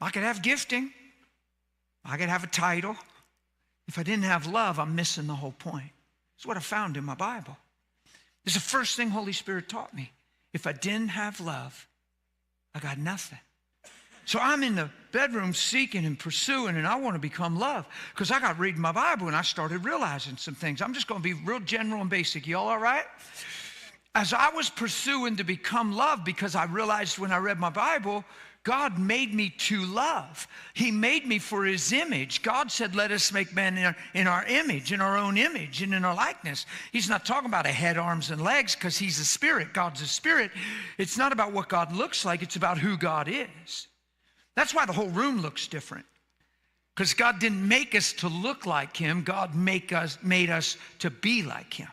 I could have gifting. I could have a title. If I didn't have love, I'm missing the whole point. It's what I found in my Bible. It's the first thing Holy Spirit taught me. If I didn't have love, I got nothing. So I'm in the bedroom seeking and pursuing, and I want to become love because I got reading my Bible and I started realizing some things. I'm just going to be real general and basic. Y'all all right? As I was pursuing to become love, because I realized when I read my Bible, God made me to love. He made me for his image. God said, let us make man in our image, in our own image, and in our likeness. He's not talking about a head, arms, and legs because he's a spirit. God's a spirit. It's not about what God looks like. It's about who God is. That's why the whole room looks different. Because God didn't make us to look like him. God made us to be like him.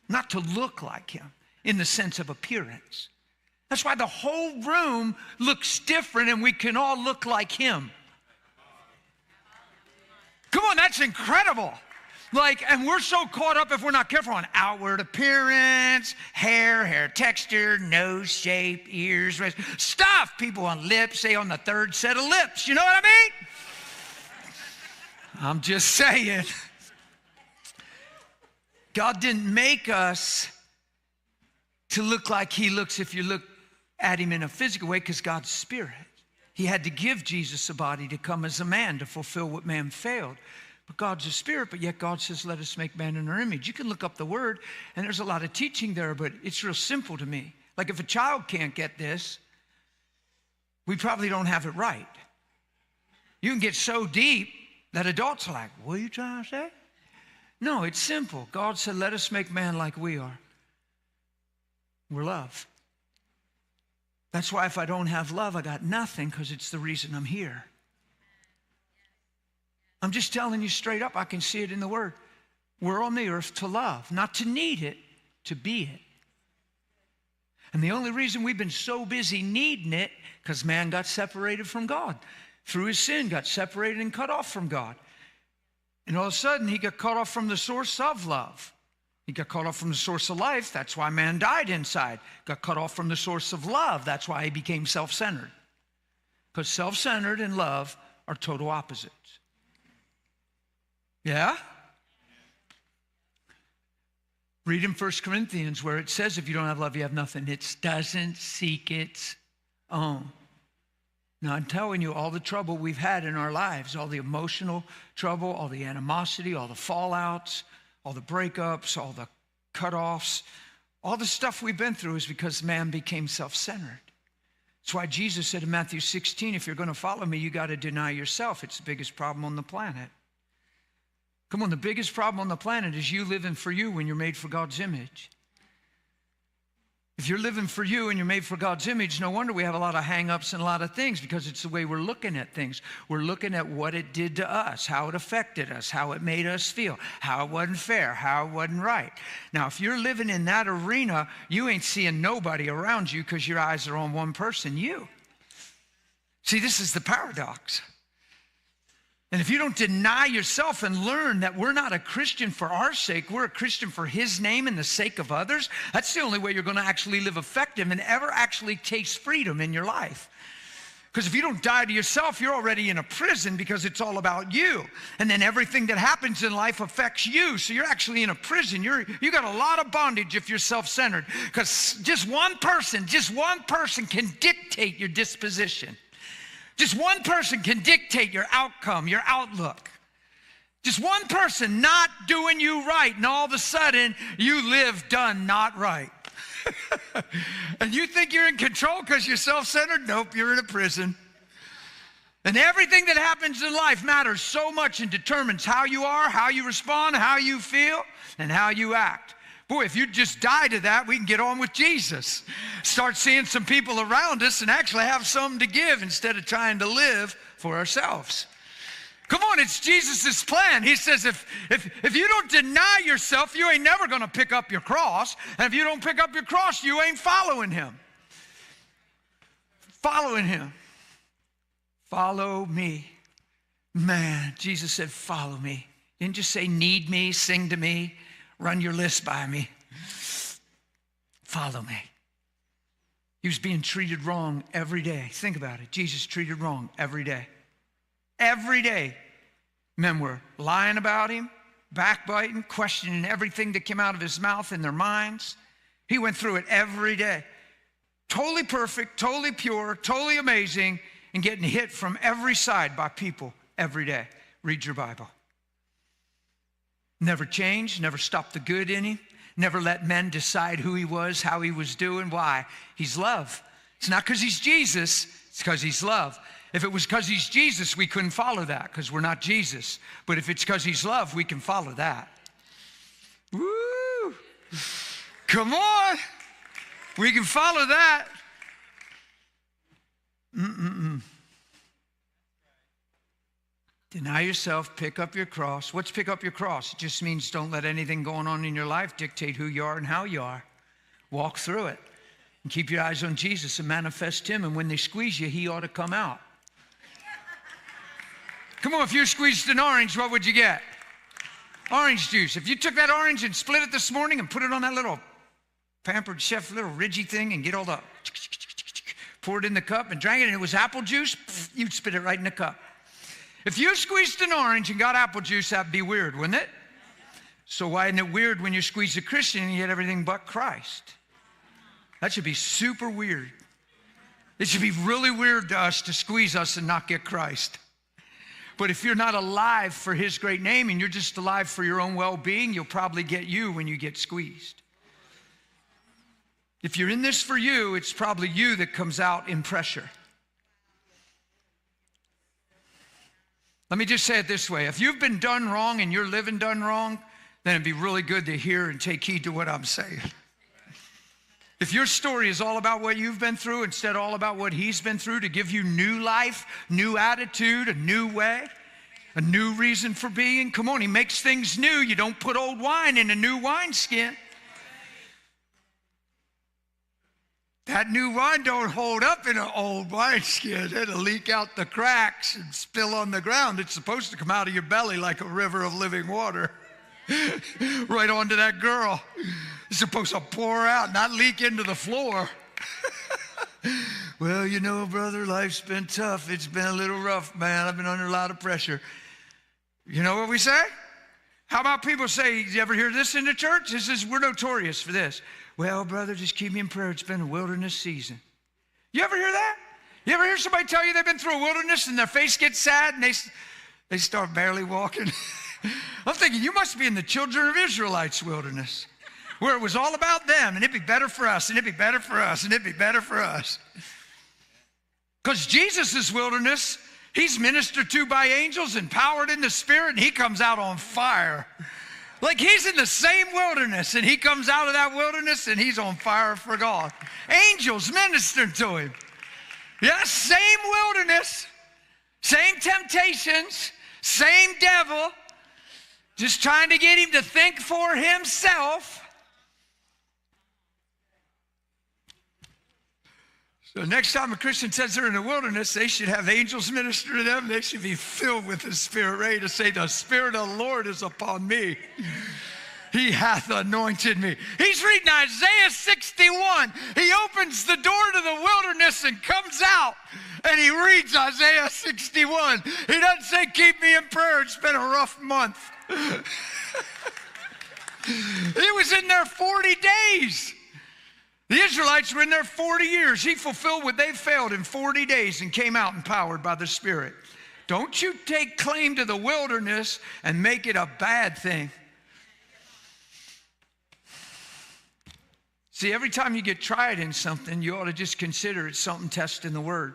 Not to look like him in the sense of appearance. That's why the whole room looks different and we can all look like him. Come on, that's incredible. And we're so caught up, if we're not careful, on outward appearance, hair texture, nose shape, ears, stuff. People on lips, say on the third set of lips. You know what I mean? I'm just saying. God didn't make us to look like he looks if you look at him in a physical way, because God's spirit. He had to give Jesus a body to come as a man to fulfill what man failed. But God's a spirit, but yet God says, let us make man in our image. You can look up the word, and there's a lot of teaching there, but it's real simple to me. Like if a child can't get this, we probably don't have it right. You can get so deep that adults are like, what are you trying to say? No, it's simple. God said, let us make man like we are. We're love. That's why if I don't have love, I got nothing, because it's the reason I'm here. I'm just telling you straight up. I can see it in the word. We're on the earth to love, not to need it, to be it. And the only reason we've been so busy needing it, because man got separated from God. Through his sin, got separated and cut off from God. And all of a sudden, he got cut off from the source of love. He got cut off from the source of life. That's why man died inside. Got cut off from the source of love. That's why he became self-centered. Because self-centered and love are total opposites. Yeah? Read in 1 Corinthians where it says if you don't have love, you have nothing. It doesn't seek its own. Now, I'm telling you, all the trouble we've had in our lives, all the emotional trouble, all the animosity, all the fallouts, all the breakups, all the cutoffs, all the stuff we've been through is because man became self-centered. That's why Jesus said in Matthew 16, if you're going to follow me, you got to deny yourself. It's the biggest problem on the planet. Come on, the biggest problem on the planet is you living for you when you're made for God's image. If you're living for you and you're made for God's image, no wonder we have a lot of hang-ups and a lot of things, because it's the way we're looking at things. We're looking at what it did to us, how it affected us, how it made us feel, how it wasn't fair, how it wasn't right. Now, if you're living in that arena, you ain't seeing nobody around you because your eyes are on one person, you. See, this is the paradox. And if you don't deny yourself and learn that we're not a Christian for our sake, we're a Christian for his name and the sake of others, that's the only way you're going to actually live effective and ever actually taste freedom in your life. Because if you don't die to yourself, you're already in a prison because it's all about you. And then everything that happens in life affects you. So you're actually in a prison. You got a lot of bondage if you're self-centered. Because just one person can dictate your disposition. Just one person can dictate your outcome, your outlook. Just one person not doing you right, and all of a sudden, you live done not right. And you think you're in control because you're self-centered? Nope, you're in a prison. And everything that happens in life matters so much and determines how you are, how you respond, how you feel, and how you act. Boy, if you just die to that, we can get on with Jesus. Start seeing some people around us and actually have something to give instead of trying to live for ourselves. Come on, it's Jesus' plan. He says if you don't deny yourself, you ain't never going to pick up your cross. And if you don't pick up your cross, you ain't following him. Following him. Follow me. Man, Jesus said, follow me. He didn't just say, need me, sing to me. Run your list by me. Follow me. He was being treated wrong every day. Think about it. Jesus treated wrong every day. Every day. Men were lying about him, backbiting, questioning everything that came out of his mouth in their minds. He went through it every day. Totally perfect, totally pure, totally amazing, and getting hit from every side by people every day. Read your Bible. Never changed, never stopped the good in him, never let men decide who he was, how he was doing. Why? He's love. It's not because he's Jesus, it's because he's love. If it was because he's Jesus, we couldn't follow that because we're not Jesus. But if it's because he's love, we can follow that. Woo! Come on! We can follow that. Deny yourself, pick up your cross. What's pick up your cross? It just means don't let anything going on in your life dictate who you are and how you are. Walk through it and keep your eyes on Jesus and manifest him. And when they squeeze you, he ought to come out. Come on, if you squeezed an orange, what would you get? Orange juice. If you took that orange and split it this morning and put it on that little Pampered Chef little ridgy thing and get all the, pour it in the cup and drank it and it was apple juice, you'd spit it right in the cup. If you squeezed an orange and got apple juice, that'd be weird, wouldn't it? So why isn't it weird when you squeeze a Christian and you get everything but Christ? That should be super weird. It should be really weird to us to squeeze us and not get Christ. But if you're not alive for his great name and you're just alive for your own well-being, you'll probably get you when you get squeezed. If you're in this for you, it's probably you that comes out in pressure. Let me just say it this way. If you've been done wrong and you're living done wrong, then it'd be really good to hear and take heed to what I'm saying. If your story is all about what you've been through instead of all about what he's been through to give you new life, new attitude, a new way, a new reason for being, come on, he makes things new. You don't put old wine in a new wineskin. That new wine don't hold up in an old wineskin. It'll leak out the cracks and spill on the ground. It's supposed to come out of your belly like a river of living water. Right onto that girl. It's supposed to pour out, not leak into the floor. Well, you know, brother, life's been tough. It's been a little rough, man. I've been under a lot of pressure. You know what we say? How about people say, you ever hear this in the church? We're notorious for this. Well, brother, just keep me in prayer. It's been a wilderness season. You ever hear that? You ever hear somebody tell you they've been through a wilderness and their face gets sad and they start barely walking? I'm thinking, you must be in the children of Israelites wilderness, where it was all about them, and it'd be better for us, and it'd be better for us, and it'd be better for us. Because Jesus' wilderness, he's ministered to by angels, empowered in the Spirit, and he comes out on fire. Like he's in the same wilderness, and he comes out of that wilderness, and he's on fire for God. Angels ministered to him. Yes, same wilderness, same temptations, same devil, just trying to get him to think for himself. So next time a Christian says they're in the wilderness, they should have angels minister to them. They should be filled with the Spirit, ready to say, the Spirit of the Lord is upon me. He hath anointed me. He's reading Isaiah 61. He opens the door to the wilderness and comes out, and he reads Isaiah 61. He doesn't say, keep me in prayer. It's been a rough month. He was in there 40 days. The Israelites were in there 40 years. He fulfilled what they failed in 40 days and came out empowered by the Spirit. Don't you take claim to the wilderness and make it a bad thing. See, every time you get tried in something, you ought to just consider it's something testing the word.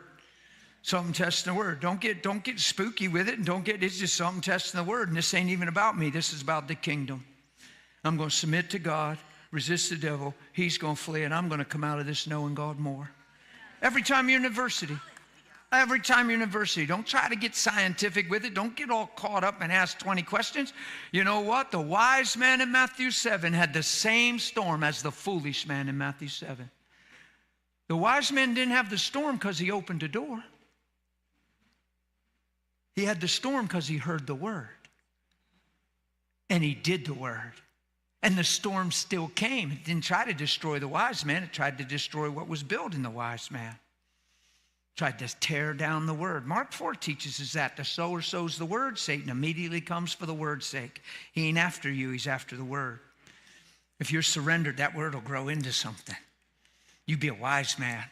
Something testing the word. Don't get spooky with it, and it's just something testing the word. And this ain't even about me. This is about the kingdom. I'm going to submit to God, resist the devil. He's going to flee, and I'm going to come out of this knowing God more. Every time you're in adversity. Every time you're in adversity. Don't try to get scientific with it. Don't get all caught up and ask 20 questions. You know what? The wise man in Matthew 7 had the same storm as the foolish man in Matthew 7. The wise man didn't have the storm because he opened the door. He had the storm because he heard the word. And he did the word. And the storm still came. It didn't try to destroy the wise man. It tried to destroy what was built in the wise man. Tried to tear down the word. Mark 4 teaches us that the sower sows the word. Satan immediately comes for the word's sake. He ain't after you. He's after the word. If you're surrendered, that word will grow into something. You be a wise man.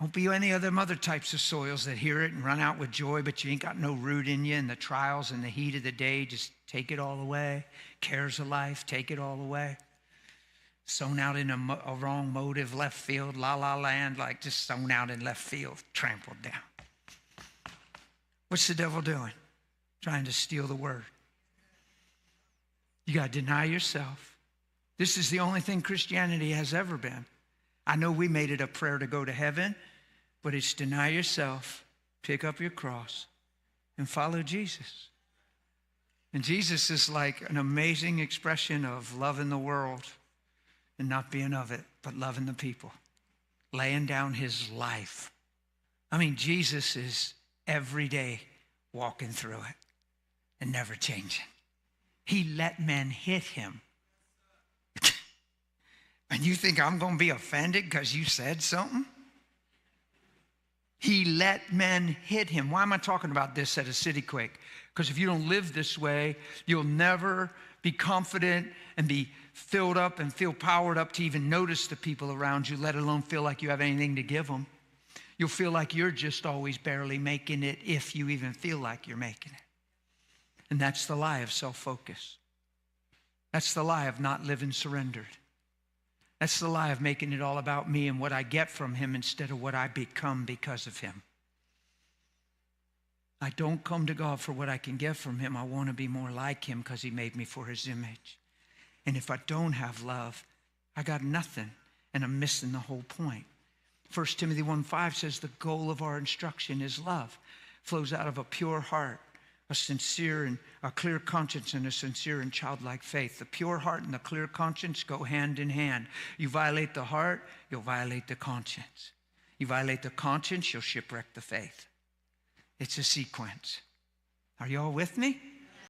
Don't be any of them other types of soils that hear it and run out with joy, but you ain't got no root in you, and the trials and the heat of the day just take it all away. Cares of life, take it all away. Sown out in a wrong motive, left field, la land, like just sown out in left field, trampled down. What's the devil doing? Trying to steal the word. You got to deny yourself. This is the only thing Christianity has ever been. I know we made it a prayer to go to heaven, but it's deny yourself, pick up your cross, and follow Jesus. And Jesus is like an amazing expression of loving the world and not being of it, but loving the people, laying down his life. I mean, Jesus is every day walking through it and never changing. He let men hit him. And you think I'm going to be offended because you said something? He let men hit him. Why am I talking about this at a city quake? Because if you don't live this way, you'll never be confident and be filled up and feel powered up to even notice the people around you, let alone feel like you have anything to give them. You'll feel like you're just always barely making it, if you even feel like you're making it. And that's the lie of self-focus. That's the lie of not living surrendered. That's the lie of making it all about me and what I get from him instead of what I become because of him. I don't come to God for what I can get from him. I want to be more like him because he made me for his image. And if I don't have love, I got nothing, and I'm missing the whole point. 1 Timothy 1:5 says the goal of our instruction is love. Flows out of a pure heart, a sincere and a clear conscience, and a sincere and childlike faith. The pure heart and the clear conscience go hand in hand. You violate the heart, you'll violate the conscience. You violate the conscience, you'll shipwreck the faith. It's a sequence. Are you all with me?